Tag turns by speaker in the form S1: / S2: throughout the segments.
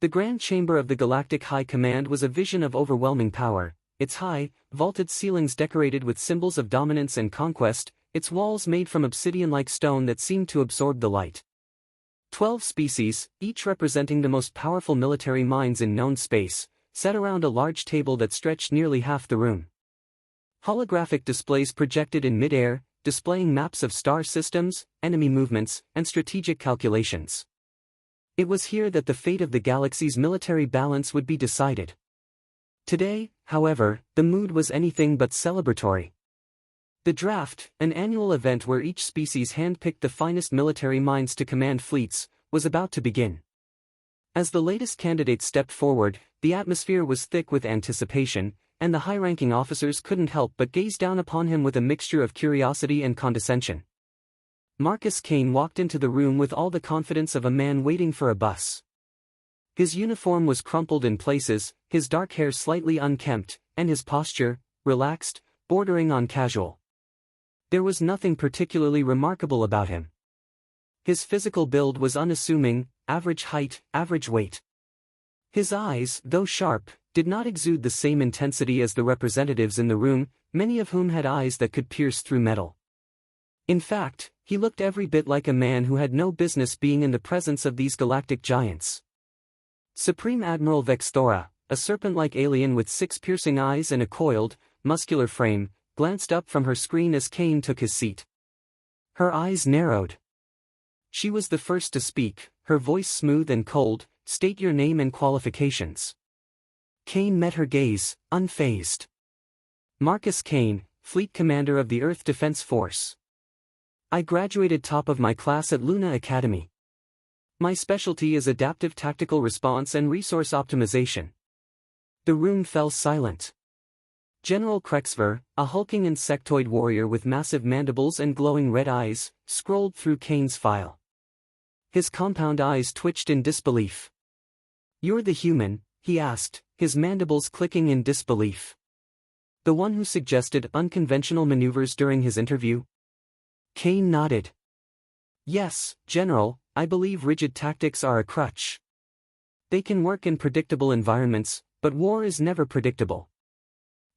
S1: The Grand Chamber of the Galactic High Command was a vision of overwhelming power, its high, vaulted ceilings decorated with symbols of dominance and conquest, its walls made from obsidian-like stone that seemed to absorb the light. 12 species, each representing the most powerful military minds in known space, sat around a large table that stretched nearly half the room. Holographic displays projected in mid-air, displaying maps of star systems, enemy movements, and strategic calculations. It was here that the fate of the galaxy's military balance would be decided. Today, however, the mood was anything but celebratory. The draft, an annual event where each species handpicked the finest military minds to command fleets, was about to begin. As the latest candidate stepped forward, the atmosphere was thick with anticipation, and the high-ranking officers couldn't help but gaze down upon him with a mixture of curiosity and condescension. Marcus Kane walked into the room with all the confidence of a man waiting for a bus. His uniform was crumpled in places, his dark hair slightly unkempt, and his posture, relaxed, bordering on casual. There was nothing particularly remarkable about him. His physical build was unassuming, average height, average weight. His eyes, though sharp, did not exude the same intensity as the representatives in the room, many of whom had eyes that could pierce through metal. In fact, he looked every bit like a man who had no business being in the presence of these galactic giants. Supreme Admiral Vexthora, a serpent-like alien with 6 piercing eyes and a coiled, muscular frame, glanced up from her screen as Kane took his seat. Her eyes narrowed. She was the first to speak, her voice smooth and cold. "State your name and qualifications." Kane met her gaze, unfazed. "Marcus Kane, Fleet Commander of the Earth Defense Force. I graduated top of my class at Luna Academy. My specialty is adaptive tactical response and resource optimization." The room fell silent. General Krexver, a hulking insectoid warrior with massive mandibles and glowing red eyes, scrolled through Kane's file. His compound eyes twitched in disbelief. "You're the human," he asked, his mandibles clicking in disbelief. "The one who suggested unconventional maneuvers during his interview?" Kane nodded. "Yes, General, I believe rigid tactics are a crutch. They can work in predictable environments, but war is never predictable."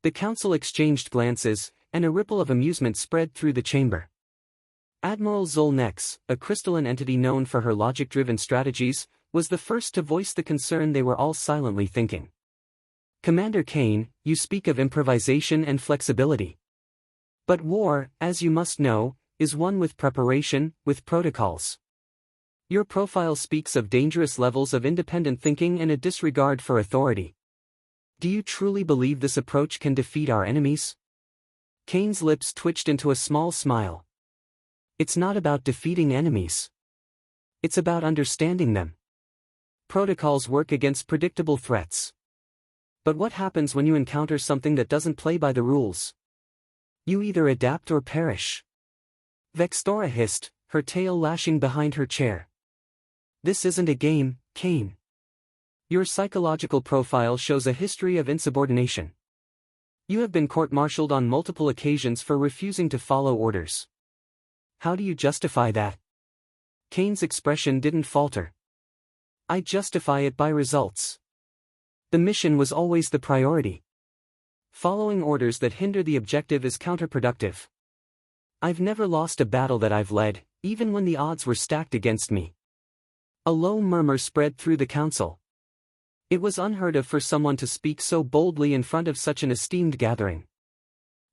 S1: The council exchanged glances, and a ripple of amusement spread through the chamber. Admiral Zolnex, a crystalline entity known for her logic-driven strategies, was the first to voice the concern they were all silently thinking. "Commander Kane, you speak of improvisation and flexibility. But war, as you must know, is one with preparation, with protocols. Your profile speaks of dangerous levels of independent thinking and a disregard for authority. Do you truly believe this approach can defeat our enemies?" Kane's lips twitched into a small smile. "It's not about defeating enemies. It's about understanding them. Protocols work against predictable threats. But what happens when you encounter something that doesn't play by the rules? You either adapt or perish." Vexthora hissed, her tail lashing behind her chair. "This isn't a game, Kane. Your psychological profile shows a history of insubordination. You have been court-martialed on multiple occasions for refusing to follow orders. How do you justify that?" Kane's expression didn't falter. "I justify it by results. The mission was always the priority. Following orders that hinder the objective is counterproductive. I've never lost a battle that I've led, even when the odds were stacked against me." A low murmur spread through the council. It was unheard of for someone to speak so boldly in front of such an esteemed gathering.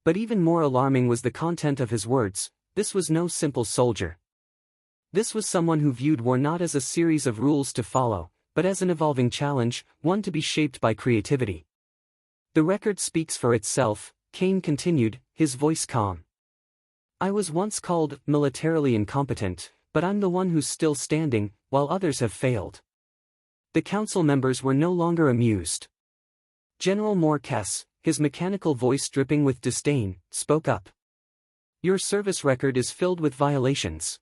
S1: But even more alarming was the content of his words. This was no simple soldier. This was someone who viewed war not as a series of rules to follow, but as an evolving challenge, one to be shaped by creativity. "The record speaks for itself," Kane continued, his voice calm. "I was once called militarily incompetent, but I'm the one who's still standing, while others have failed." The council members were no longer amused. General Morkes, his mechanical voice dripping with disdain, spoke up. "Your service record is filled with violations.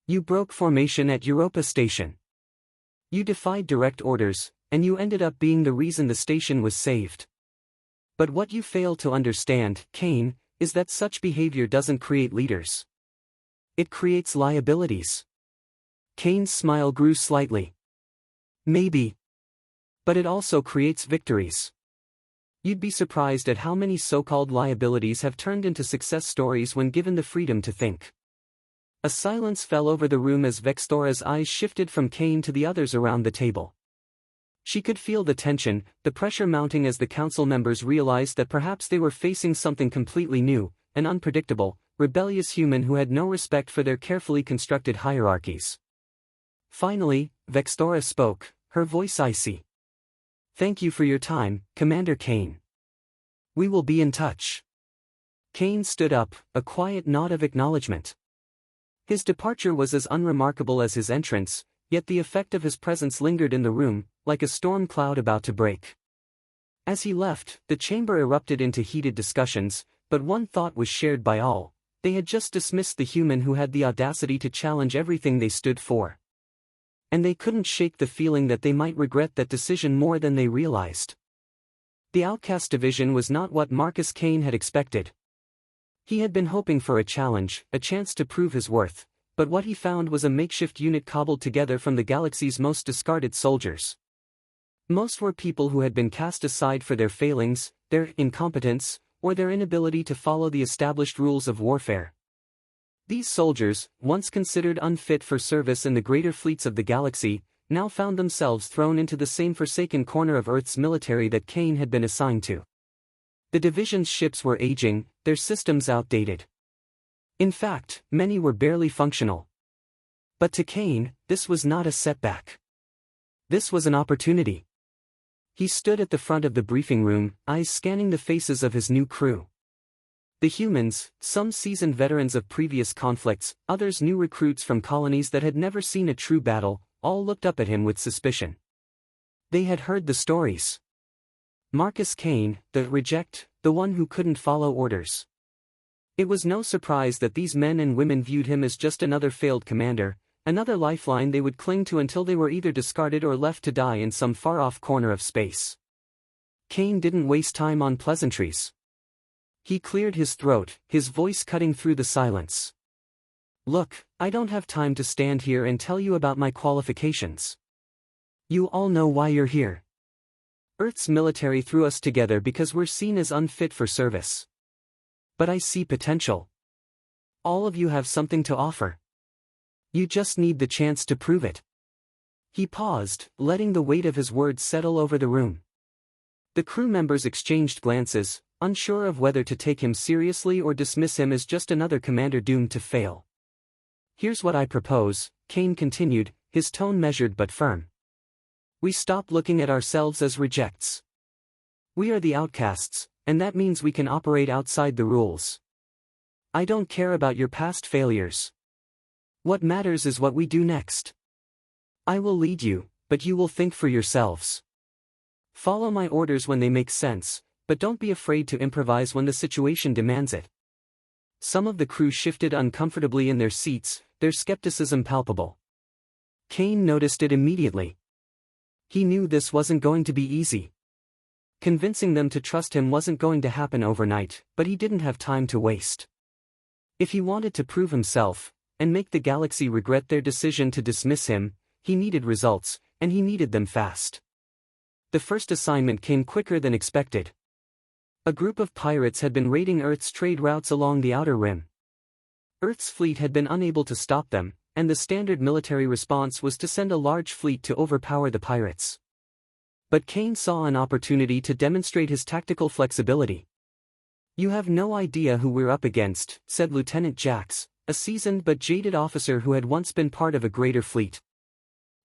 S1: You broke formation at Europa Station. You defied direct orders, and you ended up being the reason the station was saved. But what you fail to understand, Kane, is that such behavior doesn't create leaders. It creates liabilities." Kane's smile grew slightly. "Maybe. But it also creates victories. You'd be surprised at how many so-called liabilities have turned into success stories when given the freedom to think. A silence fell over the room as Vextora's eyes shifted from Kane to the others around the table. She could feel the tension, the pressure mounting as the council members realized that perhaps they were facing something completely new, an unpredictable, rebellious human who had no respect for their carefully constructed hierarchies. Finally, Vextora spoke, her voice icy. "Thank you for your time, Commander Kane. We will be in touch." Kane stood up, a quiet nod of acknowledgement. His departure was as unremarkable as his entrance, yet the effect of his presence lingered in the room, like a storm cloud about to break. As he left, the chamber erupted into heated discussions, but one thought was shared by all: they had just dismissed the human who had the audacity to challenge everything they stood for. And they couldn't shake the feeling that they might regret that decision more than they realized. The Outcast division was not what Marcus Kane had expected. He had been hoping for a challenge, a chance to prove his worth, but what he found was a makeshift unit cobbled together from the galaxy's most discarded soldiers. Most were people who had been cast aside for their failings, their incompetence, or their inability to follow the established rules of warfare. These soldiers, once considered unfit for service in the greater fleets of the galaxy, now found themselves thrown into the same forsaken corner of Earth's military that Kane had been assigned to. The division's ships were aging, their systems outdated. In fact, many were barely functional. But to Kane, this was not a setback. This was an opportunity. He stood at the front of the briefing room, eyes scanning the faces of his new crew. The humans, some seasoned veterans of previous conflicts, others new recruits from colonies that had never seen a true battle, all looked up at him with suspicion. They had heard the stories. Marcus Kane, the reject, the one who couldn't follow orders. It was no surprise that these men and women viewed him as just another failed commander, another lifeline they would cling to until they were either discarded or left to die in some far-off corner of space. Kane didn't waste time on pleasantries. He cleared his throat, his voice cutting through the silence. "Look, I don't have time to stand here and tell you about my qualifications. You all know why you're here. Earth's military threw us together because we're seen as unfit for service. But I see potential. All of you have something to offer. You just need the chance to prove it." He paused, letting the weight of his words settle over the room. The crew members exchanged glances, unsure of whether to take him seriously or dismiss him as just another commander doomed to fail. "Here's what I propose," Kane continued, his tone measured but firm. "We stop looking at ourselves as rejects. We are the outcasts, and that means we can operate outside the rules. I don't care about your past failures. What matters is what we do next. I will lead you, but you will think for yourselves. Follow my orders when they make sense, but don't be afraid to improvise when the situation demands it." Some of the crew shifted uncomfortably in their seats, their skepticism palpable. Kane noticed it immediately. He knew this wasn't going to be easy. Convincing them to trust him wasn't going to happen overnight, but he didn't have time to waste. If he wanted to prove himself, and make the galaxy regret their decision to dismiss him, he needed results, and he needed them fast. The first assignment came quicker than expected. A group of pirates had been raiding Earth's trade routes along the Outer Rim. Earth's fleet had been unable to stop them, and the standard military response was to send a large fleet to overpower the pirates. But Kane saw an opportunity to demonstrate his tactical flexibility. "You have no idea who we're up against," said Lieutenant Jax, a seasoned but jaded officer who had once been part of a greater fleet.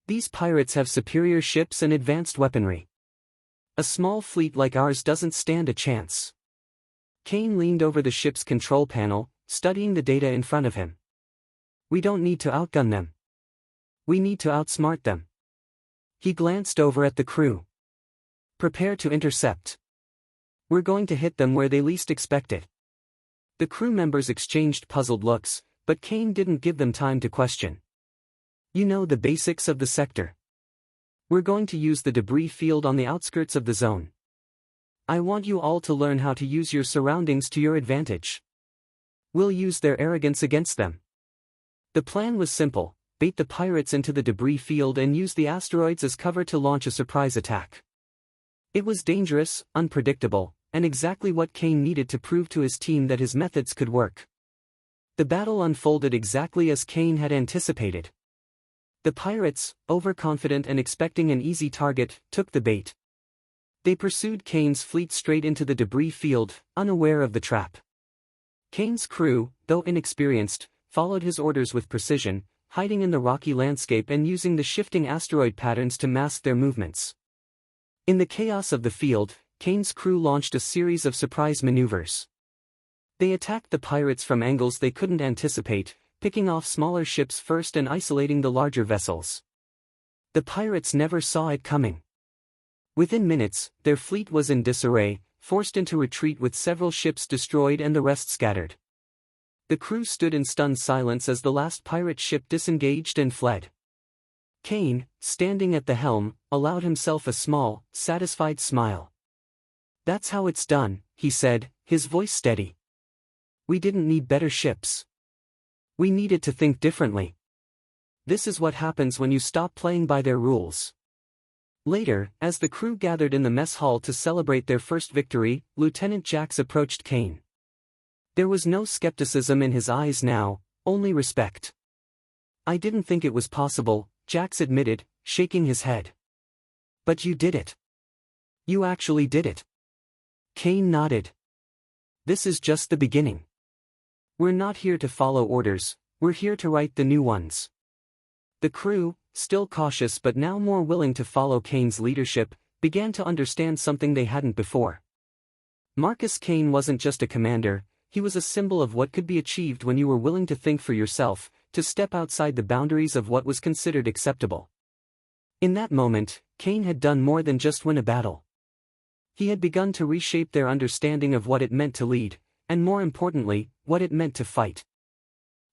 S1: "These pirates have superior ships and advanced weaponry. A small fleet like ours doesn't stand a chance." Kane leaned over the ship's control panel, studying the data in front of him. "We don't need to outgun them. We need to outsmart them." He glanced over at the crew. "Prepare to intercept. We're going to hit them where they least expect it." The crew members exchanged puzzled looks, but Kane didn't give them time to question. "You know the basics of the sector. We're going to use the debris field on the outskirts of the zone. I want you all to learn how to use your surroundings to your advantage. We'll use their arrogance against them." The plan was simple: bait the pirates into the debris field and use the asteroids as cover to launch a surprise attack. It was dangerous, unpredictable, and exactly what Kane needed to prove to his team that his methods could work. The battle unfolded exactly as Kane had anticipated. The pirates, overconfident and expecting an easy target, took the bait. They pursued Kane's fleet straight into the debris field, unaware of the trap. Kane's crew, though inexperienced, followed his orders with precision, hiding in the rocky landscape and using the shifting asteroid patterns to mask their movements. In the chaos of the field, Kane's crew launched a series of surprise maneuvers. They attacked the pirates from angles they couldn't anticipate, picking off smaller ships first and isolating the larger vessels. The pirates never saw it coming. Within minutes, their fleet was in disarray, forced into retreat with several ships destroyed and the rest scattered. The crew stood in stunned silence as the last pirate ship disengaged and fled. Kane, standing at the helm, allowed himself a small, satisfied smile. "That's how it's done," he said, his voice steady. "We didn't need better ships. We needed to think differently. This is what happens when you stop playing by their rules." Later, as the crew gathered in the mess hall to celebrate their first victory, Lieutenant Jax approached Kane. There was no skepticism in his eyes now, only respect. "I didn't think it was possible," Jax admitted, shaking his head. "But you did it. You actually did it." Kane nodded. "This is just the beginning. We're not here to follow orders, we're here to write the new ones." The crew, still cautious but now more willing to follow Kane's leadership, began to understand something they hadn't before. Marcus Kane wasn't just a commander, he was a symbol of what could be achieved when you were willing to think for yourself, to step outside the boundaries of what was considered acceptable. In that moment, Kane had done more than just win a battle. He had begun to reshape their understanding of what it meant to lead, and more importantly, what it meant to fight.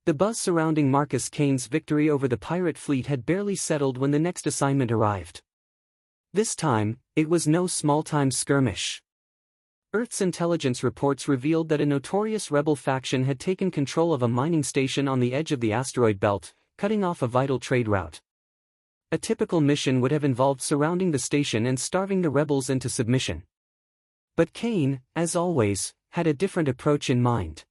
S1: The buzz surrounding Marcus Kane's victory over the pirate fleet had barely settled when the next assignment arrived. This time, it was no small-time skirmish. Earth's intelligence reports revealed that a notorious rebel faction had taken control of a mining station on the edge of the asteroid belt, cutting off a vital trade route. A typical mission would have involved surrounding the station and starving the rebels into submission. But Kane, as always, had a different approach in mind.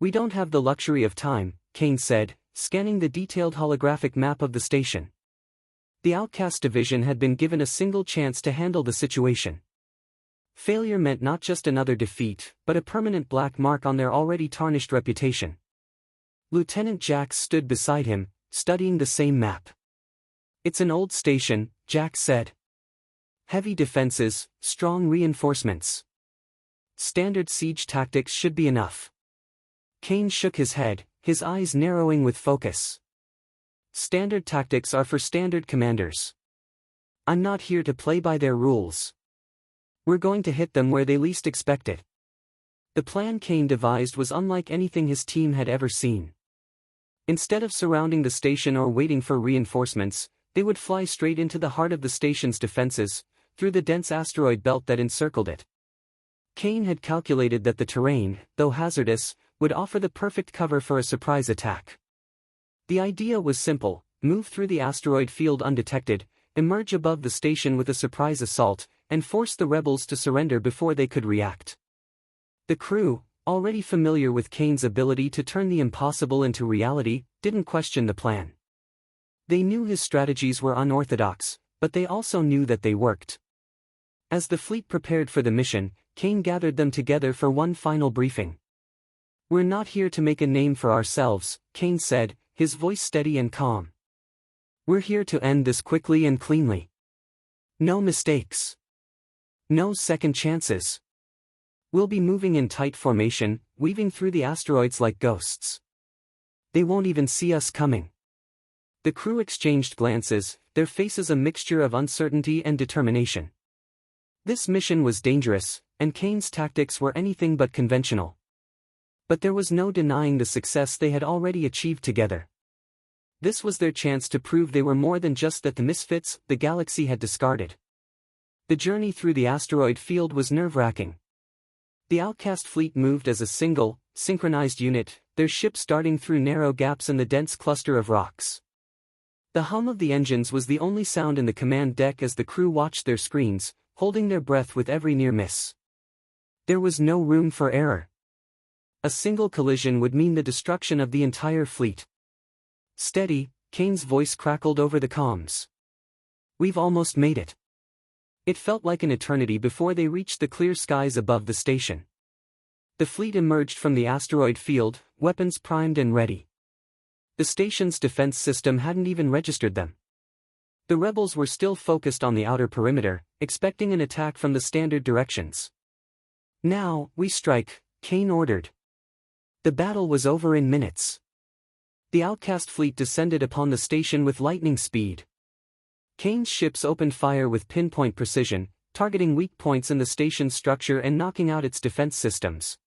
S1: "We don't have the luxury of time," Kane said, scanning the detailed holographic map of the station. The Outcast Division had been given a single chance to handle the situation. Failure meant not just another defeat, but a permanent black mark on their already tarnished reputation. Lieutenant Jax stood beside him, studying the same map. "It's an old station," Jax said. "Heavy defenses, strong reinforcements. Standard siege tactics should be enough." Kane shook his head, his eyes narrowing with focus. "Standard tactics are for standard commanders. I'm not here to play by their rules. We're going to hit them where they least expect it." The plan Kane devised was unlike anything his team had ever seen. Instead of surrounding the station or waiting for reinforcements, they would fly straight into the heart of the station's defenses, through the dense asteroid belt that encircled it. Kane had calculated that the terrain, though hazardous, would offer the perfect cover for a surprise attack. The idea was simple: move through the asteroid field undetected, emerge above the station with a surprise assault, and force the rebels to surrender before they could react. The crew, already familiar with Kane's ability to turn the impossible into reality, didn't question the plan. They knew his strategies were unorthodox, but they also knew that they worked. As the fleet prepared for the mission, Kane gathered them together for one final briefing. "We're not here to make a name for ourselves," Kane said, his voice steady and calm. "We're here to end this quickly and cleanly. No mistakes. No second chances. We'll be moving in tight formation, weaving through the asteroids like ghosts. They won't even see us coming." The crew exchanged glances, their faces a mixture of uncertainty and determination. This mission was dangerous, and Kane's tactics were anything but conventional. But there was no denying the success they had already achieved together. This was their chance to prove they were more than just the misfits the galaxy had discarded. The journey through the asteroid field was nerve-wracking. The Outcast fleet moved as a single, synchronized unit, their ships darting through narrow gaps in the dense cluster of rocks. The hum of the engines was the only sound in the command deck as the crew watched their screens, holding their breath with every near miss. There was no room for error. A single collision would mean the destruction of the entire fleet. "Steady," Kane's voice crackled over the comms. "We've almost made it." It felt like an eternity before they reached the clear skies above the station. The fleet emerged from the asteroid field, weapons primed and ready. The station's defense system hadn't even registered them. The rebels were still focused on the outer perimeter, expecting an attack from the standard directions. "Now, we strike," Kane ordered. The battle was over in minutes. The outcast fleet descended upon the station with lightning speed. Kane's ships opened fire with pinpoint precision, targeting weak points in the station's structure and knocking out its defense systems.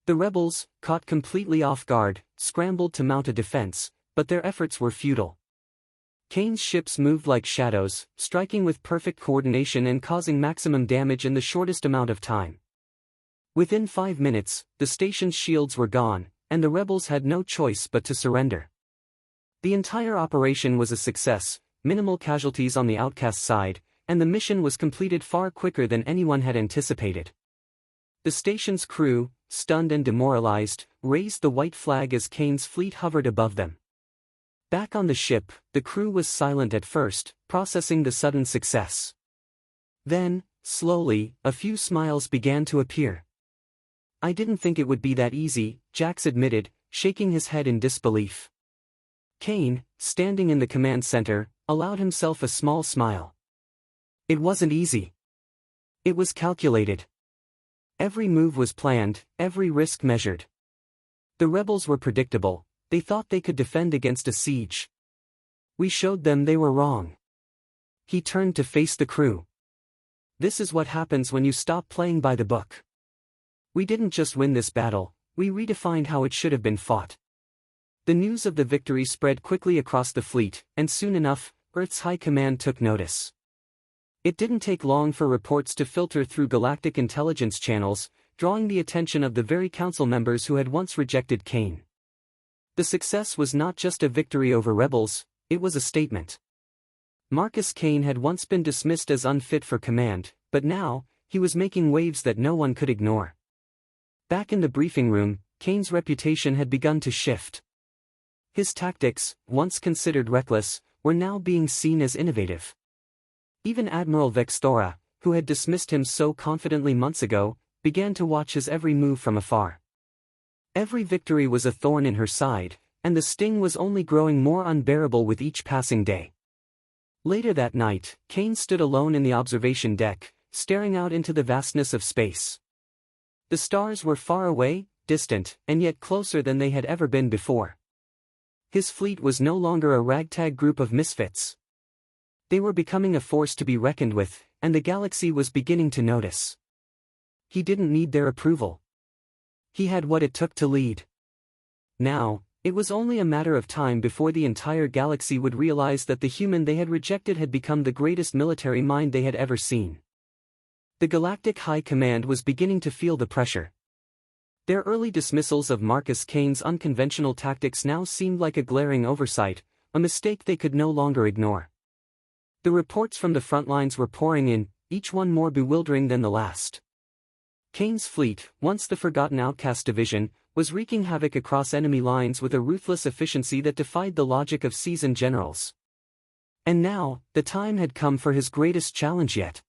S1: The rebels, caught completely off guard, scrambled to mount a defense, but their efforts were futile. Kane's ships moved like shadows, striking with perfect coordination and causing maximum damage in the shortest amount of time. Within 5 minutes, the station's shields were gone, and the rebels had no choice but to surrender. The entire operation was a success, minimal casualties on the outcast side, and the mission was completed far quicker than anyone had anticipated. The station's crew, stunned and demoralized, raised the white flag as Kane's fleet hovered above them. Back on the ship, the crew was silent at first, processing the sudden success. Then, slowly, a few smiles began to appear. "I didn't think it would be that easy," Jax admitted, shaking his head in disbelief. Kane, standing in the command center, allowed himself a small smile. "It wasn't easy. It was calculated. Every move was planned, every risk measured. The rebels were predictable, they thought they could defend against a siege. We showed them they were wrong." He turned to face the crew. "This is what happens when you stop playing by the book. We didn't just win this battle, we redefined how it should have been fought." The news of the victory spread quickly across the fleet, and soon enough, Earth's high command took notice. It didn't take long for reports to filter through galactic intelligence channels, drawing the attention of the very council members who had once rejected Kane. The success was not just a victory over rebels, it was a statement. Marcus Kane had once been dismissed as unfit for command, but now, he was making waves that no one could ignore. Back in the briefing room, Kane's reputation had begun to shift. His tactics, once considered reckless, were now being seen as innovative. Even Admiral Vexthora, who had dismissed him so confidently months ago, began to watch his every move from afar. Every victory was a thorn in her side, and the sting was only growing more unbearable with each passing day. Later that night, Kane stood alone in the observation deck, staring out into the vastness of space. The stars were far away, distant, and yet closer than they had ever been before. His fleet was no longer a ragtag group of misfits. They were becoming a force to be reckoned with, and the galaxy was beginning to notice. He didn't need their approval. He had what it took to lead. Now, it was only a matter of time before the entire galaxy would realize that the human they had rejected had become the greatest military mind they had ever seen. The Galactic High Command was beginning to feel the pressure. Their early dismissals of Marcus Kane's unconventional tactics now seemed like a glaring oversight, a mistake they could no longer ignore. The reports from the front lines were pouring in, each one more bewildering than the last. Kane's fleet, once the forgotten outcast division, was wreaking havoc across enemy lines with a ruthless efficiency that defied the logic of seasoned generals. And now, the time had come for his greatest challenge yet.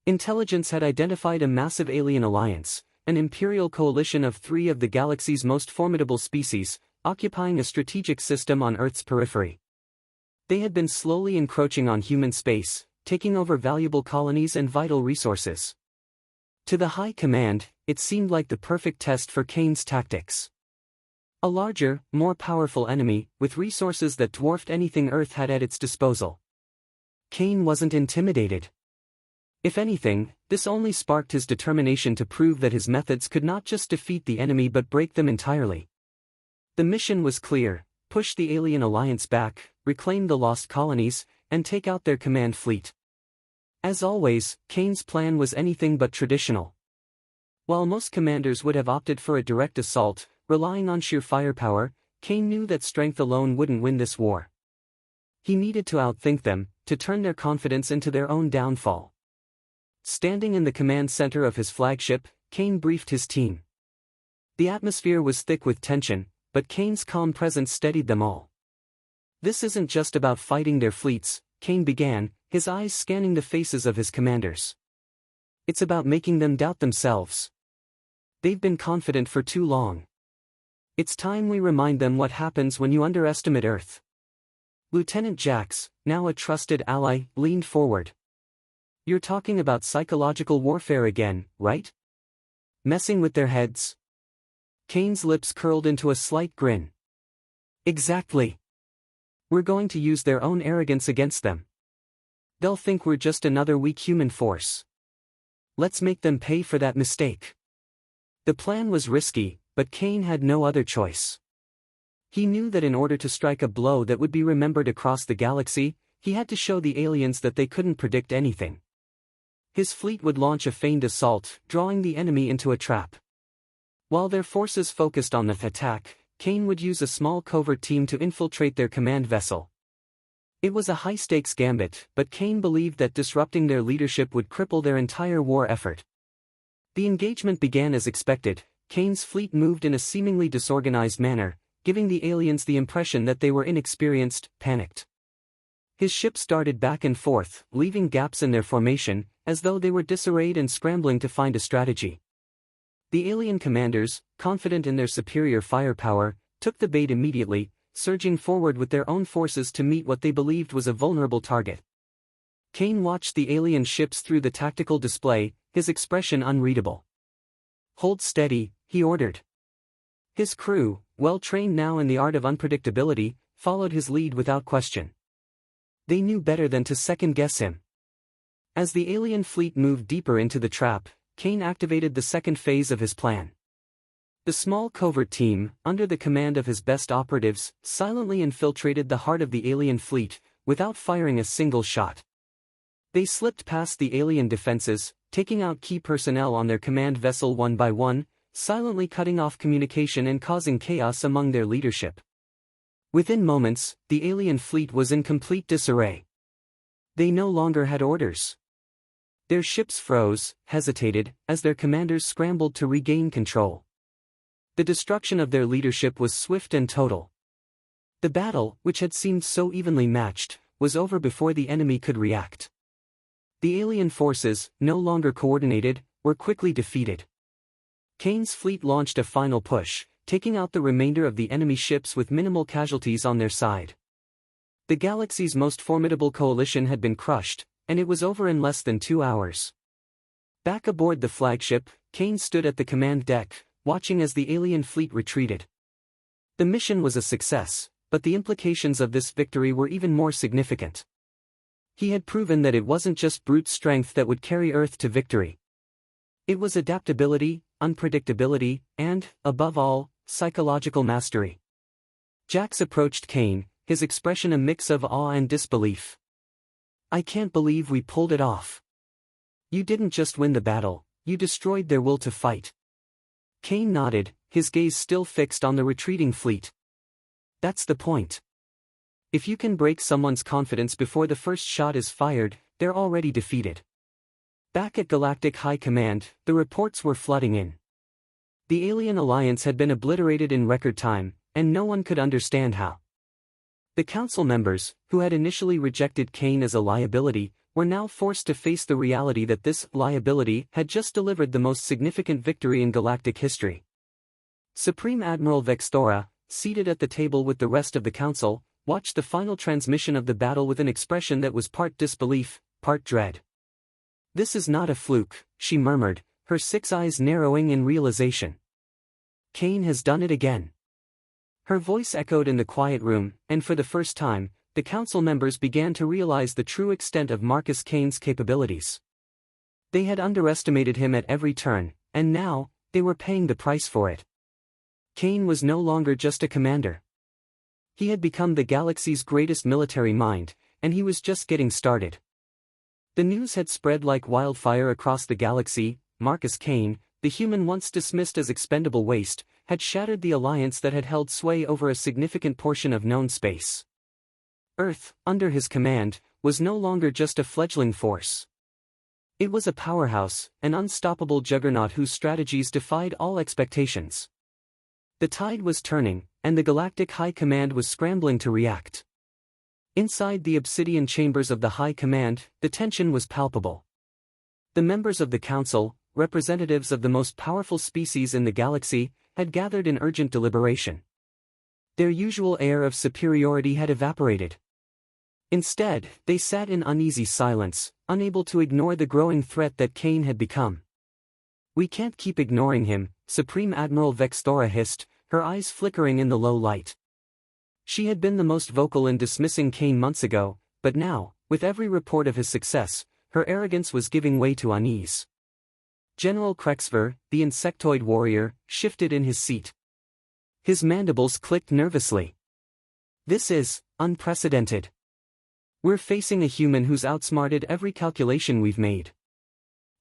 S1: Intelligence had identified a massive alien alliance, an imperial coalition of 3 of the galaxy's most formidable species, occupying a strategic system on Earth's periphery. They had been slowly encroaching on human space, taking over valuable colonies and vital resources. To the High Command, it seemed like the perfect test for Kane's tactics. A larger, more powerful enemy, with resources that dwarfed anything Earth had at its disposal. Kane wasn't intimidated. If anything, this only sparked his determination to prove that his methods could not just defeat the enemy but break them entirely. The mission was clear: push the alien alliance back, reclaim the lost colonies, and take out their command fleet. As always, Kane's plan was anything but traditional. While most commanders would have opted for a direct assault, relying on sheer firepower, Kane knew that strength alone wouldn't win this war. He needed to outthink them, to turn their confidence into their own downfall. Standing in the command center of his flagship, Kane briefed his team. The atmosphere was thick with tension, but Kane's calm presence steadied them all. "This isn't just about fighting their fleets," Kane began, his eyes scanning the faces of his commanders. "It's about making them doubt themselves. They've been confident for too long. It's time we remind them what happens when you underestimate Earth." Lieutenant Jax, now a trusted ally, leaned forward. "You're talking about psychological warfare again, right? Messing with their heads?" Kane's lips curled into a slight grin. "Exactly. We're going to use their own arrogance against them. They'll think we're just another weak human force. Let's make them pay for that mistake." The plan was risky, but Kane had no other choice. He knew that in order to strike a blow that would be remembered across the galaxy, he had to show the aliens that they couldn't predict anything. His fleet would launch a feigned assault, drawing the enemy into a trap. While their forces focused on the attack, Kane would use a small covert team to infiltrate their command vessel. It was a high-stakes gambit, but Kane believed that disrupting their leadership would cripple their entire war effort. The engagement began as expected. Kane's fleet moved in a seemingly disorganized manner, giving the aliens the impression that they were inexperienced, panicked. His ships darted back and forth, leaving gaps in their formation, as though they were disarrayed and scrambling to find a strategy. The alien commanders, confident in their superior firepower, took the bait immediately, surging forward with their own forces to meet what they believed was a vulnerable target. Kane watched the alien ships through the tactical display, his expression unreadable. "Hold steady," he ordered. His crew, well-trained now in the art of unpredictability, followed his lead without question. They knew better than to second-guess him. As the alien fleet moved deeper into the trap, Kane activated the second phase of his plan. The small covert team, under the command of his best operatives, silently infiltrated the heart of the alien fleet, without firing a single shot. They slipped past the alien defenses, taking out key personnel on their command vessel one by one, silently cutting off communication and causing chaos among their leadership. Within moments, the alien fleet was in complete disarray. They no longer had orders. Their ships froze, hesitated, as their commanders scrambled to regain control. The destruction of their leadership was swift and total. The battle, which had seemed so evenly matched, was over before the enemy could react. The alien forces, no longer coordinated, were quickly defeated. Kane's fleet launched a final push, taking out the remainder of the enemy ships with minimal casualties on their side. The galaxy's most formidable coalition had been crushed, and it was over in less than 2 hours. Back aboard the flagship, Kane stood at the command deck, watching as the alien fleet retreated. The mission was a success, but the implications of this victory were even more significant. He had proven that it wasn't just brute strength that would carry Earth to victory. It was adaptability, unpredictability, and, above all, psychological mastery. Jax approached Kane, his expression a mix of awe and disbelief. "I can't believe we pulled it off. You didn't just win the battle, you destroyed their will to fight." Kane nodded, his gaze still fixed on the retreating fleet. "That's the point. If you can break someone's confidence before the first shot is fired, they're already defeated." Back at Galactic High Command, the reports were flooding in. The alien alliance had been obliterated in record time, and no one could understand how. The council members, who had initially rejected Kane as a liability, were now forced to face the reality that this liability had just delivered the most significant victory in galactic history. Supreme Admiral Vexthora, seated at the table with the rest of the council, watched the final transmission of the battle with an expression that was part disbelief, part dread. "This is not a fluke," she murmured, her 6 eyes narrowing in realization. "Kane has done it again." Her voice echoed in the quiet room, and for the first time, the council members began to realize the true extent of Marcus Kane's capabilities. They had underestimated him at every turn, and now, they were paying the price for it. Kane was no longer just a commander. He had become the galaxy's greatest military mind, and he was just getting started. The news had spread like wildfire across the galaxy. Marcus Kane, the human once dismissed as expendable waste, had shattered the alliance that had held sway over a significant portion of known space. Earth, under his command, was no longer just a fledgling force. It was a powerhouse, an unstoppable juggernaut whose strategies defied all expectations. The tide was turning, and the Galactic High Command was scrambling to react. Inside the obsidian chambers of the High Command, the tension was palpable. The members of the Council, representatives of the most powerful species in the galaxy, had gathered in urgent deliberation. Their usual air of superiority had evaporated. Instead, they sat in uneasy silence, unable to ignore the growing threat that Kane had become. "We can't keep ignoring him," Supreme Admiral Vexthora hissed, her eyes flickering in the low light. She had been the most vocal in dismissing Kane months ago, but now, with every report of his success, her arrogance was giving way to unease. General Krexver, the insectoid warrior, shifted in his seat. His mandibles clicked nervously. "This is unprecedented. We're facing a human who's outsmarted every calculation we've made.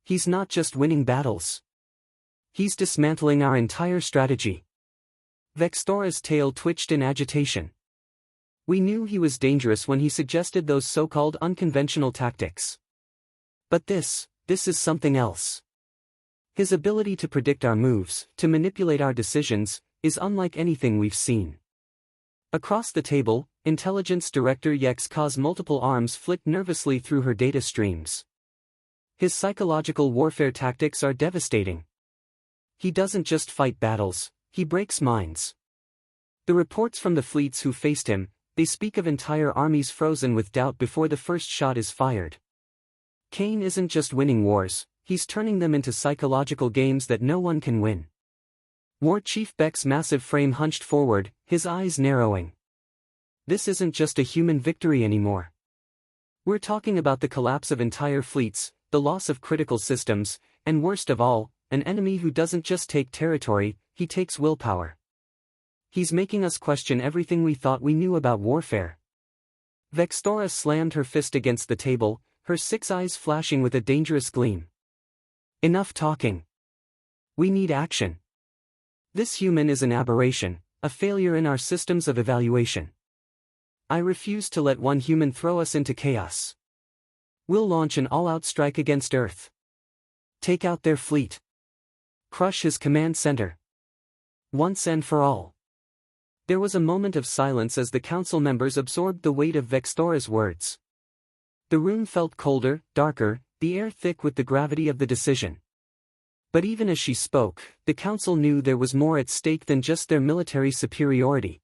S1: He's not just winning battles. He's dismantling our entire strategy." Vexthora's tail twitched in agitation. "We knew he was dangerous when he suggested those so-called unconventional tactics. But this is something else. His ability to predict our moves, to manipulate our decisions, is unlike anything we've seen." Across the table, Intelligence Director Yexka's multiple arms flicked nervously through her data streams. "His psychological warfare tactics are devastating. He doesn't just fight battles, he breaks minds. The reports from the fleets who faced him, they speak of entire armies frozen with doubt before the first shot is fired. Kane isn't just winning wars, he's turning them into psychological games that no one can win." War Chief Beck's massive frame hunched forward, his eyes narrowing. "This isn't just a human victory anymore. We're talking about the collapse of entire fleets, the loss of critical systems, and worst of all, an enemy who doesn't just take territory, he takes willpower. He's making us question everything we thought we knew about warfare." Vexthora slammed her fist against the table, her 6 eyes flashing with a dangerous gleam. "Enough talking. We need action. This human is an aberration, a failure in our systems of evaluation. I refuse to let one human throw us into chaos. We'll launch an all-out strike against Earth. Take out their fleet. Crush his command center. Once and for all." There was a moment of silence as the council members absorbed the weight of Vexthora's words. The room felt colder, darker, the air thick with the gravity of the decision. But even as she spoke, the council knew there was more at stake than just their military superiority.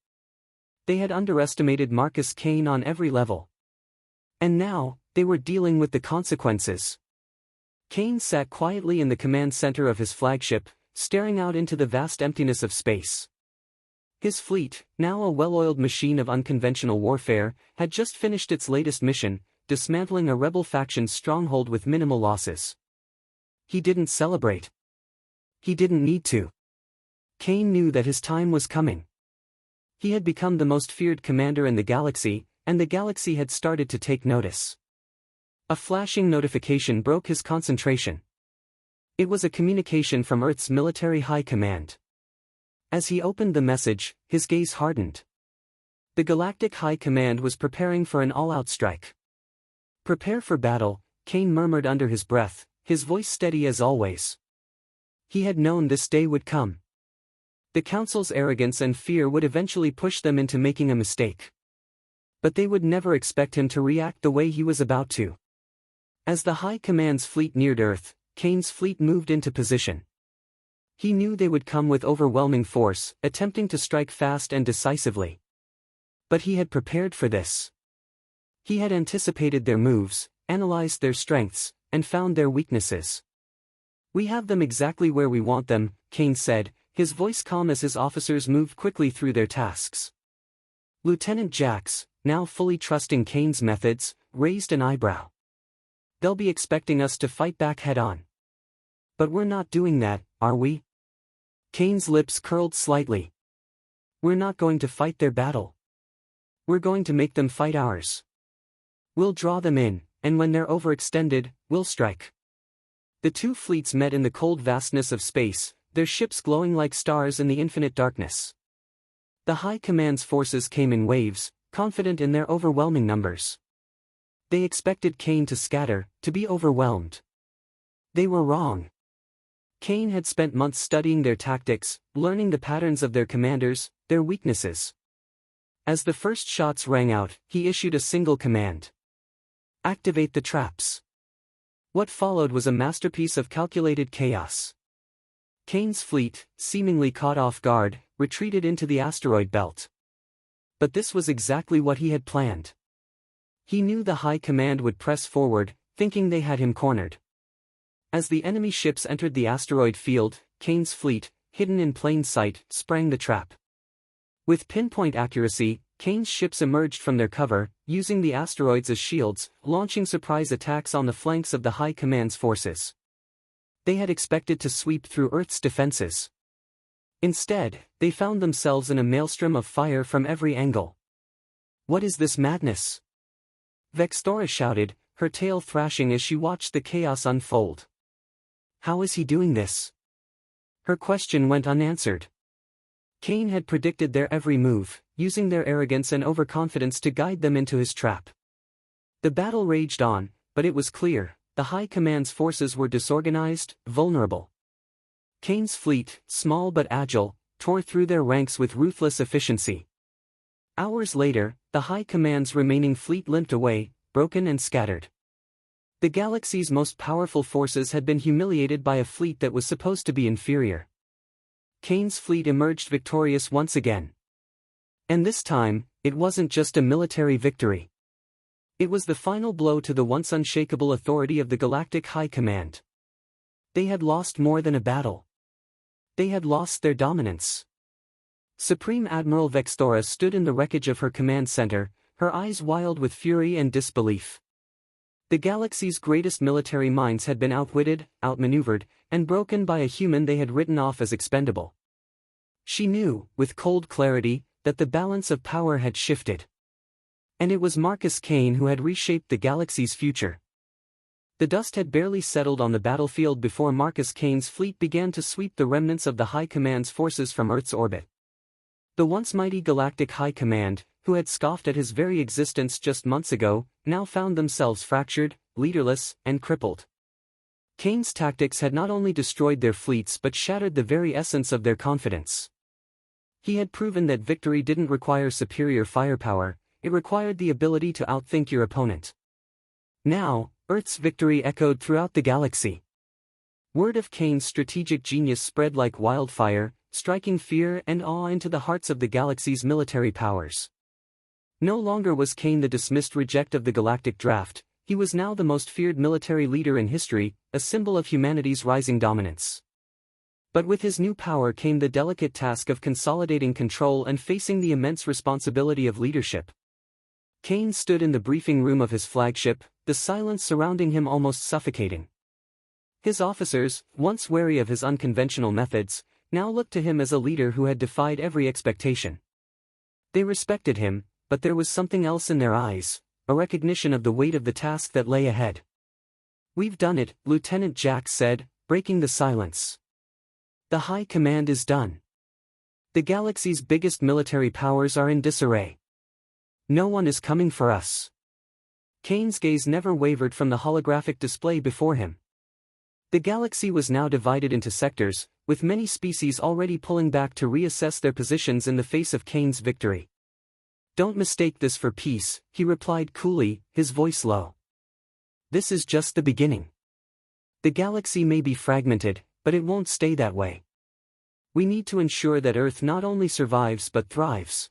S1: They had underestimated Marcus Kane on every level. And now, they were dealing with the consequences. Kane sat quietly in the command center of his flagship, staring out into the vast emptiness of space. His fleet, now a well-oiled machine of unconventional warfare, had just finished its latest mission, dismantling a rebel faction's stronghold with minimal losses. He didn't celebrate. He didn't need to. Kane knew that his time was coming. He had become the most feared commander in the galaxy, and the galaxy had started to take notice. A flashing notification broke his concentration. It was a communication from Earth's military high command. As he opened the message, his gaze hardened. The Galactic High Command was preparing for an all-out strike. "Prepare for battle," Kane murmured under his breath, his voice steady as always. He had known this day would come. The Council's arrogance and fear would eventually push them into making a mistake. But they would never expect him to react the way he was about to. As the High Command's fleet neared Earth, Kane's fleet moved into position. He knew they would come with overwhelming force, attempting to strike fast and decisively. But he had prepared for this. He had anticipated their moves, analyzed their strengths, and found their weaknesses. "We have them exactly where we want them," Kane said, his voice calm as his officers moved quickly through their tasks. Lieutenant Jax, now fully trusting Kane's methods, raised an eyebrow. "They'll be expecting us to fight back head-on. But we're not doing that, are we?" Kane's lips curled slightly. "We're not going to fight their battle. We're going to make them fight ours. We'll draw them in, and when they're overextended, we'll strike." The two fleets met in the cold vastness of space, their ships glowing like stars in the infinite darkness. The High Command's forces came in waves, confident in their overwhelming numbers. They expected Kane to scatter, to be overwhelmed. They were wrong. Kane had spent months studying their tactics, learning the patterns of their commanders, their weaknesses. As the first shots rang out, he issued a single command. Activate the traps. What followed was a masterpiece of calculated chaos. Kane's fleet, seemingly caught off guard, retreated into the asteroid belt. But this was exactly what he had planned. He knew the High Command would press forward, thinking they had him cornered. As the enemy ships entered the asteroid field, Kane's fleet, hidden in plain sight, sprang the trap. With pinpoint accuracy, Kane's ships emerged from their cover, using the asteroids as shields, launching surprise attacks on the flanks of the High Command's forces. They had expected to sweep through Earth's defenses. Instead, they found themselves in a maelstrom of fire from every angle. What is this madness? Vextora shouted, her tail thrashing as she watched the chaos unfold. How is he doing this? Her question went unanswered. Kane had predicted their every move, using their arrogance and overconfidence to guide them into his trap. The battle raged on, but it was clear, the High Command's forces were disorganized, vulnerable. Kane's fleet, small but agile, tore through their ranks with ruthless efficiency. Hours later, the High Command's remaining fleet limped away, broken and scattered. The galaxy's most powerful forces had been humiliated by a fleet that was supposed to be inferior. Kane's fleet emerged victorious once again. And this time, it wasn't just a military victory. It was the final blow to the once unshakable authority of the Galactic High Command. They had lost more than a battle. They had lost their dominance. Supreme Admiral Vextora stood in the wreckage of her command center, her eyes wild with fury and disbelief. The galaxy's greatest military minds had been outwitted, outmaneuvered, and broken by a human they had written off as expendable. She knew, with cold clarity, that the balance of power had shifted. And it was Marcus Kane who had reshaped the galaxy's future. The dust had barely settled on the battlefield before Marcus Kane's fleet began to sweep the remnants of the High Command's forces from Earth's orbit. The once mighty Galactic High Command, who had scoffed at his very existence just months ago, now found themselves fractured, leaderless, and crippled. Kane's tactics had not only destroyed their fleets but shattered the very essence of their confidence. He had proven that victory didn't require superior firepower, it required the ability to outthink your opponent. Now, Earth's victory echoed throughout the galaxy. Word of Kane's strategic genius spread like wildfire, striking fear and awe into the hearts of the galaxy's military powers. No longer was Kane the dismissed reject of the galactic draft, he was now the most feared military leader in history, a symbol of humanity's rising dominance. But with his new power came the delicate task of consolidating control and facing the immense responsibility of leadership. Kane stood in the briefing room of his flagship, the silence surrounding him almost suffocating. His officers, once wary of his unconventional methods, now looked to him as a leader who had defied every expectation. They respected him, but there was something else in their eyes, a recognition of the weight of the task that lay ahead. "We've done it," Lieutenant Jack said, breaking the silence. "The High Command is done. The galaxy's biggest military powers are in disarray. No one is coming for us." Kane's gaze never wavered from the holographic display before him. The galaxy was now divided into sectors, with many species already pulling back to reassess their positions in the face of Kane's victory. "Don't mistake this for peace," he replied coolly, his voice low. "This is just the beginning. The galaxy may be fragmented, but it won't stay that way. We need to ensure that Earth not only survives but thrives."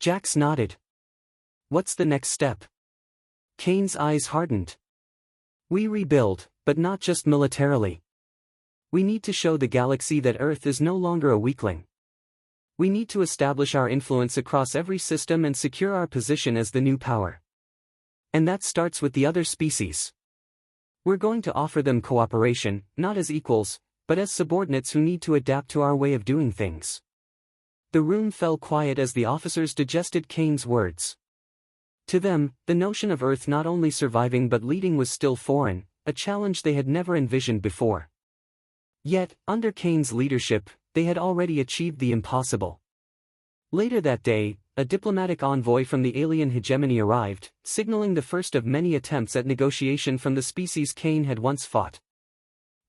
S1: Jax nodded. "What's the next step?" Kane's eyes hardened. "We rebuild, but not just militarily. We need to show the galaxy that Earth is no longer a weakling. We need to establish our influence across every system and secure our position as the new power. And that starts with the other species. We're going to offer them cooperation, not as equals, but as subordinates who need to adapt to our way of doing things." The room fell quiet as the officers digested Kane's words. To them, the notion of Earth not only surviving but leading was still foreign, a challenge they had never envisioned before. Yet, under Kane's leadership, they had already achieved the impossible. Later that day, a diplomatic envoy from the alien hegemony arrived, signaling the first of many attempts at negotiation from the species Kane had once fought.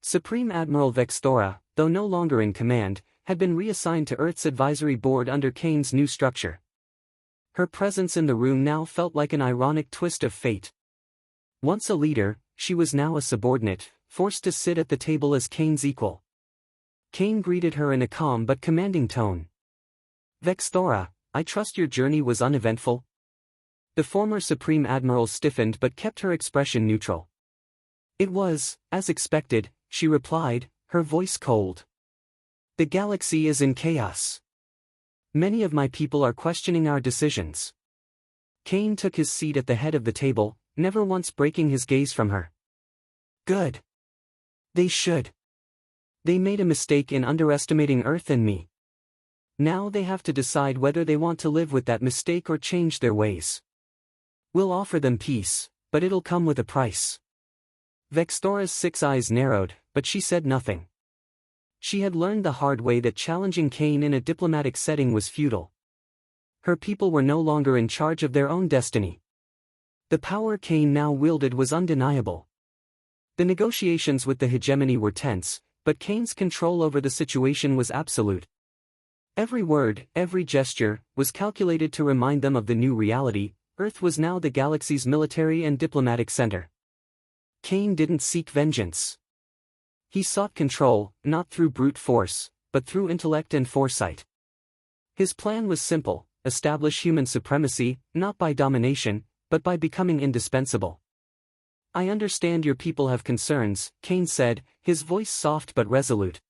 S1: Supreme Admiral Vexthora, though no longer in command, had been reassigned to Earth's advisory board under Kane's new structure. Her presence in the room now felt like an ironic twist of fate. Once a leader, she was now a subordinate, forced to sit at the table as Kane's equal. Kane greeted her in a calm but commanding tone. "Vexthora, I trust your journey was uneventful?" The former Supreme Admiral stiffened but kept her expression neutral. "It was, as expected," she replied, her voice cold. "The galaxy is in chaos. Many of my people are questioning our decisions." Kane took his seat at the head of the table, never once breaking his gaze from her. "Good. They should. They made a mistake in underestimating Earth and me. Now they have to decide whether they want to live with that mistake or change their ways. We'll offer them peace, but it'll come with a price." Vexthora's 6 eyes narrowed, but she said nothing. She had learned the hard way that challenging Kane in a diplomatic setting was futile. Her people were no longer in charge of their own destiny. The power Kane now wielded was undeniable. The negotiations with the hegemony were tense, but Kane's control over the situation was absolute. Every word, every gesture, was calculated to remind them of the new reality. Earth was now the galaxy's military and diplomatic center. Kane didn't seek vengeance. He sought control, not through brute force, but through intellect and foresight. His plan was simple: establish human supremacy, not by domination, but by becoming indispensable. "I understand your people have concerns," Kane said, his voice soft but resolute.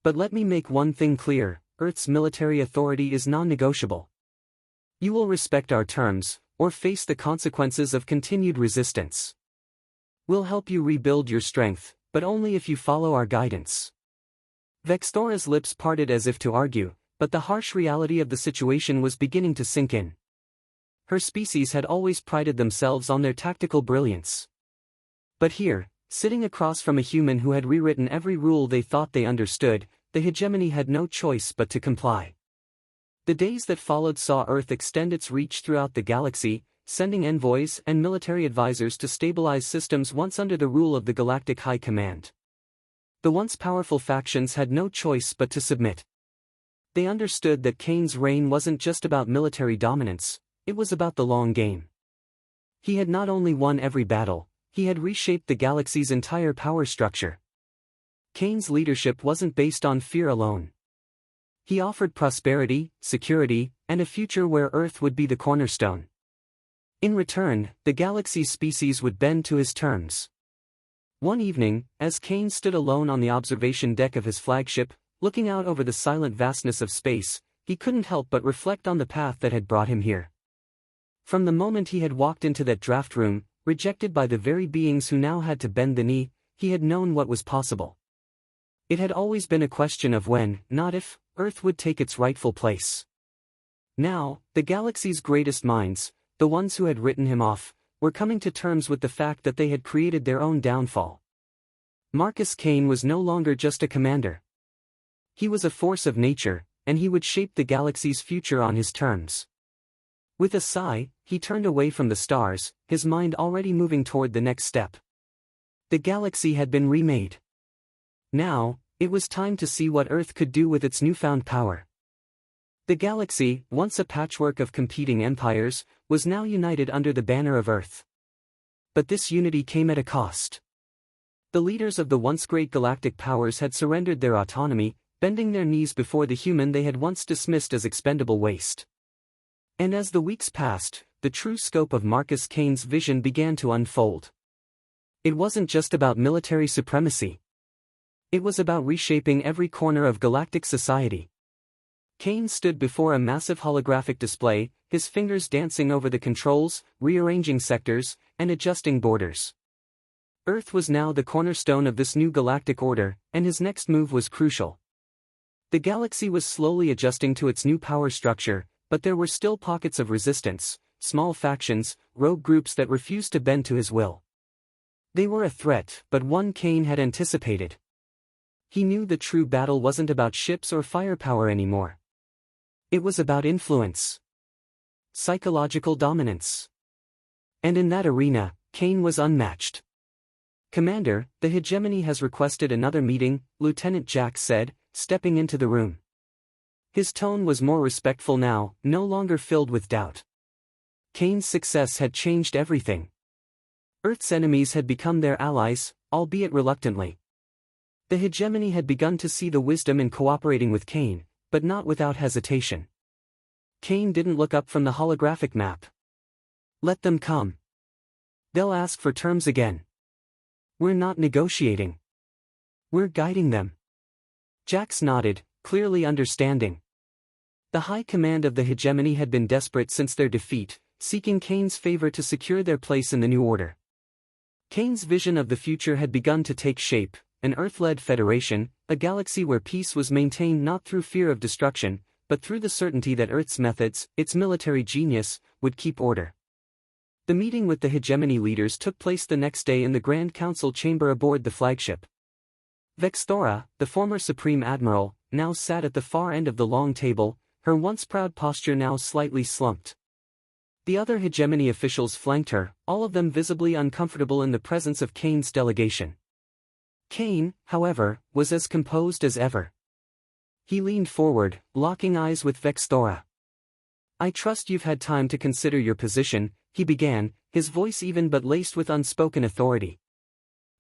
S1: "But let me make one thing clear: Earth's military authority is non-negotiable. You will respect our terms, or face the consequences of continued resistance. We'll help you rebuild your strength, but only if you follow our guidance." Vexthora's lips parted as if to argue, but the harsh reality of the situation was beginning to sink in. Her species had always prided themselves on their tactical brilliance. But here, sitting across from a human who had rewritten every rule they thought they understood, the hegemony had no choice but to comply. The days that followed saw Earth extend its reach throughout the galaxy, sending envoys and military advisors to stabilize systems once under the rule of the Galactic High Command. The once powerful factions had no choice but to submit. They understood that Kane's reign wasn't just about military dominance, it was about the long game. He had not only won every battle, he had reshaped the galaxy's entire power structure. Kane's leadership wasn't based on fear alone. He offered prosperity, security, and a future where Earth would be the cornerstone. In return, the galaxy's species would bend to his terms. One evening, as Kane stood alone on the observation deck of his flagship, looking out over the silent vastness of space, he couldn't help but reflect on the path that had brought him here. From the moment he had walked into that draft room, rejected by the very beings who now had to bend the knee, he had known what was possible. It had always been a question of when, not if, Earth would take its rightful place. Now, the galaxy's greatest minds, the ones who had written him off, were coming to terms with the fact that they had created their own downfall. Marcus Kane was no longer just a commander. He was a force of nature, and he would shape the galaxy's future on his terms. With a sigh, he turned away from the stars, his mind already moving toward the next step. The galaxy had been remade. Now, it was time to see what Earth could do with its newfound power. The galaxy, once a patchwork of competing empires, was now united under the banner of Earth. But this unity came at a cost. The leaders of the once great galactic powers had surrendered their autonomy, bending their knees before the human they had once dismissed as expendable waste. And as the weeks passed, the true scope of Marcus Kane's vision began to unfold. It wasn't just about military supremacy. It was about reshaping every corner of galactic society. Kane stood before a massive holographic display, his fingers dancing over the controls, rearranging sectors, and adjusting borders. Earth was now the cornerstone of this new galactic order, and his next move was crucial. The galaxy was slowly adjusting to its new power structure, but there were still pockets of resistance, small factions, rogue groups that refused to bend to his will. They were a threat, but one Kane had anticipated. He knew the true battle wasn't about ships or firepower anymore. It was about influence. Psychological dominance. And in that arena, Kane was unmatched. "Commander, the hegemony has requested another meeting," Lieutenant Jack said, stepping into the room. His tone was more respectful now, no longer filled with doubt. Kane's success had changed everything. Earth's enemies had become their allies, albeit reluctantly. The hegemony had begun to see the wisdom in cooperating with Kane, but not without hesitation. Kane didn't look up from the holographic map. "Let them come. They'll ask for terms again. We're not negotiating. We're guiding them." Jax nodded, clearly understanding. The high command of the hegemony had been desperate since their defeat, seeking Kane's favor to secure their place in the new order. Kane's vision of the future had begun to take shape, an Earth-led federation, a galaxy where peace was maintained not through fear of destruction, but through the certainty that Earth's methods, its military genius, would keep order. The meeting with the hegemony leaders took place the next day in the Grand Council chamber aboard the flagship. Vexthora, the former Supreme Admiral, now sat at the far end of the long table, her once proud posture now slightly slumped. The other hegemony officials flanked her, all of them visibly uncomfortable in the presence of Kane's delegation. Kane, however, was as composed as ever. He leaned forward, locking eyes with Vexthora. "I trust you've had time to consider your position," he began, his voice even but laced with unspoken authority.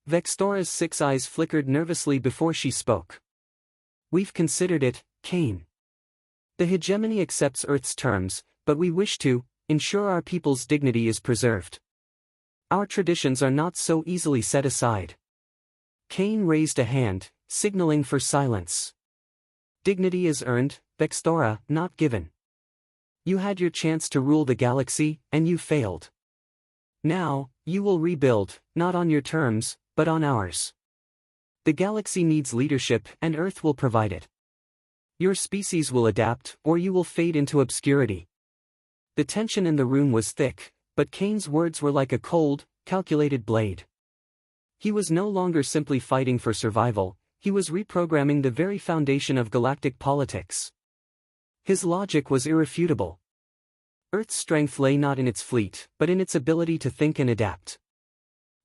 S1: Vexthora's 6 eyes flickered nervously before she spoke. "We've considered it, Kane. The hegemony accepts Earth's terms, but we wish to ensure our people's dignity is preserved. Our traditions are not so easily set aside." Kane raised a hand, signaling for silence. "Dignity is earned, Vexthora, not given. You had your chance to rule the galaxy, and you failed. Now, you will rebuild, not on your terms, but on ours. The galaxy needs leadership, and Earth will provide it. Your species will adapt, or you will fade into obscurity." The tension in the room was thick, but Kane's words were like a cold, calculated blade. He was no longer simply fighting for survival, he was reprogramming the very foundation of galactic politics. His logic was irrefutable. Earth's strength lay not in its fleet, but in its ability to think and adapt.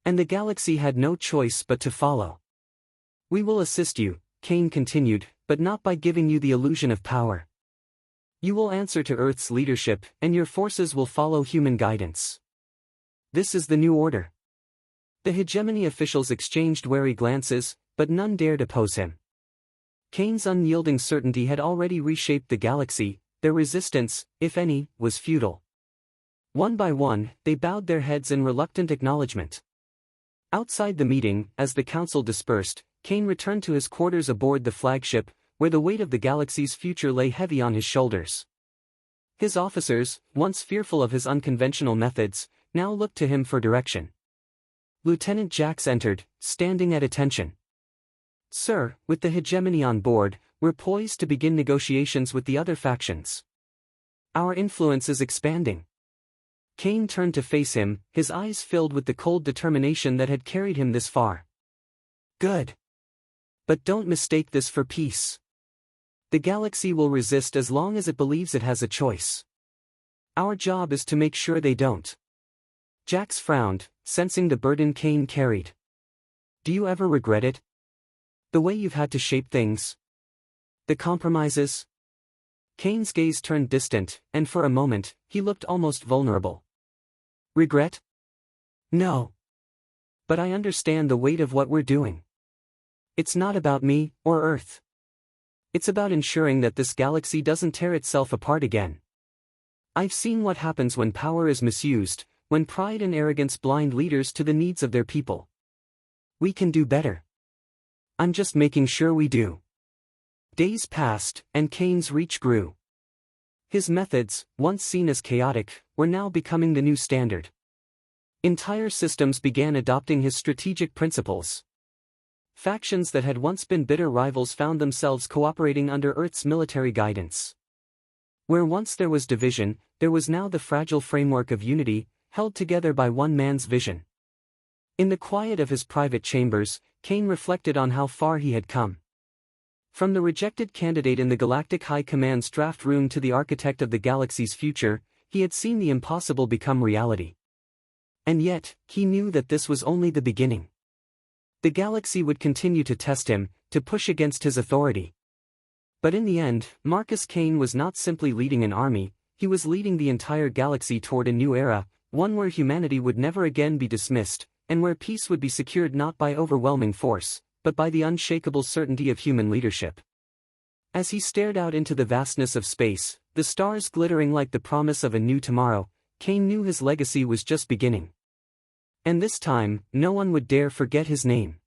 S1: And the galaxy had no choice but to follow. "We will assist you," Kane continued, "but not by giving you the illusion of power. You will answer to Earth's leadership, and your forces will follow human guidance. This is the new order." The hegemony officials exchanged wary glances, but none dared oppose him. Kane's unyielding certainty had already reshaped the galaxy, their resistance, if any, was futile. One by one, they bowed their heads in reluctant acknowledgement. Outside the meeting, as the council dispersed, Kane returned to his quarters aboard the flagship, where the weight of the galaxy's future lay heavy on his shoulders. His officers, once fearful of his unconventional methods, now looked to him for direction. Lieutenant Jax entered, standing at attention. "Sir, with the hegemony on board, we're poised to begin negotiations with the other factions. Our influence is expanding." Kane turned to face him, his eyes filled with the cold determination that had carried him this far. "Good. But don't mistake this for peace. The galaxy will resist as long as it believes it has a choice. Our job is to make sure they don't." Jax frowned, sensing the burden Kane carried. "Do you ever regret it? The way you've had to shape things? The compromises?" Kane's gaze turned distant, and for a moment, he looked almost vulnerable. "Regret? No. But I understand the weight of what we're doing. It's not about me, or Earth. It's about ensuring that this galaxy doesn't tear itself apart again. I've seen what happens when power is misused, when pride and arrogance blind leaders to the needs of their people. We can do better. I'm just making sure we do." Days passed, and Kane's reach grew. His methods, once seen as chaotic, were now becoming the new standard. Entire systems began adopting his strategic principles. Factions that had once been bitter rivals found themselves cooperating under Earth's military guidance. Where once there was division, there was now the fragile framework of unity, held together by one man's vision. In the quiet of his private chambers, Kane reflected on how far he had come. From the rejected candidate in the Galactic High Command's draft room to the architect of the galaxy's future, he had seen the impossible become reality. And yet, he knew that this was only the beginning. The galaxy would continue to test him, to push against his authority. But in the end, Marcus Kane was not simply leading an army, he was leading the entire galaxy toward a new era, one where humanity would never again be dismissed, and where peace would be secured not by overwhelming force, but by the unshakable certainty of human leadership. As he stared out into the vastness of space, the stars glittering like the promise of a new tomorrow, Kane knew his legacy was just beginning. And this time, no one would dare forget his name.